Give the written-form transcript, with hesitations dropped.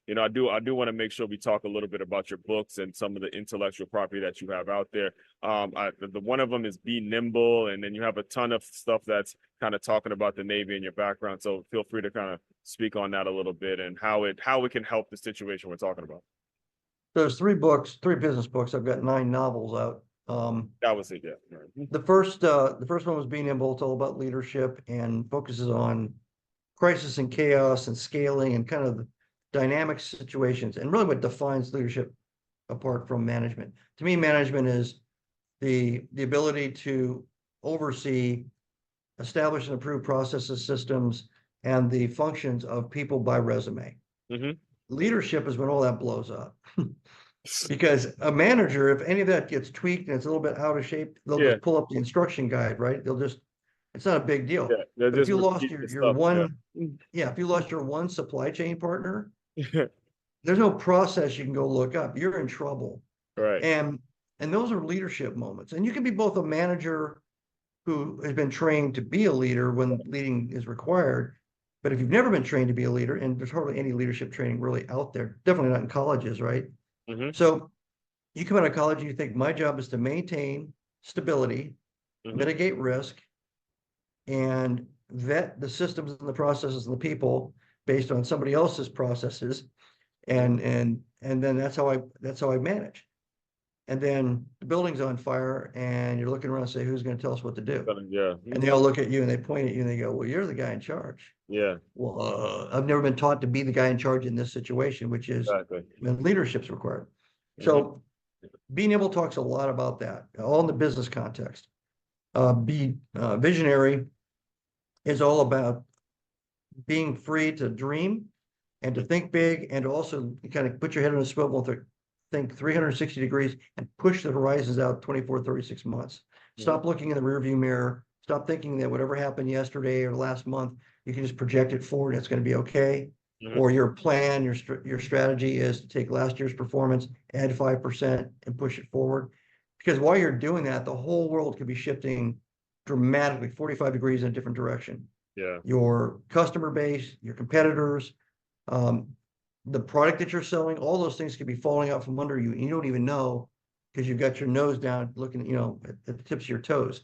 I do want to make sure we talk a little bit about your books and some of the intellectual property that you have out there. The one of them is Be Nimble, and then you have a ton of stuff that's kind of talking about the Navy and your background. So feel free to kind of speak on that a little bit and how it can help the situation we're talking about. There's three books, three business books. I've got 9 novels out. That was it, yeah. Right. The first one was Be Nimble. It's all about leadership and focuses on crisis and chaos and scaling and kind of dynamic situations and really what defines leadership apart from management. To me, management is the ability to oversee, establish and improve processes, systems, and the functions of people by resume. Mm-hmm. Leadership is when all that blows up. Because a manager, if any of that gets tweaked and it's a little bit out of shape, they'll Yeah. just pull up the instruction guide, right? It's not a big deal. Yeah, But if just you lost repeat the your stuff, one, yeah. yeah, if you lost your one supply chain partner, there's no process you can go look up. You're in trouble. Right. And those are leadership moments. And you can be both a manager who has been trained to be a leader when leading is required. But if you've never been trained to be a leader, and there's hardly any leadership training really out there, definitely not in colleges, right? Mm-hmm. So you come out of college and you think my job is to maintain stability, Mm-hmm. mitigate risk, and vet the systems and the processes and the people based on somebody else's processes. And then that's how I manage. And then the building's on fire and you're looking around and say, who's going to tell us what to do? Yeah. And they all look at you and they point at you and they go, well, you're the guy in charge. Yeah. Well, I've never been taught to be the guy in charge in this situation, which is Exactly. when leadership's required. So Be Nimble talks a lot about that, all in the business context. Be Visionary is all about being free to dream and to think big and to also kind of put your head on a swivel and think 360 degrees and push the horizons out 24, 36 months. Stop looking in the rearview mirror. Stop thinking that whatever happened yesterday or last month, you can just project it forward and it's going to be okay. Or your plan, your strategy is to take last year's performance, add 5% and push it forward. Because while you're doing that, the whole world could be shifting dramatically 45 degrees in a different direction. Yeah. Your customer base, your competitors, the product that you're selling, all those things could be falling out from under you and you don't even know because you've got your nose down looking, at the tips of your toes.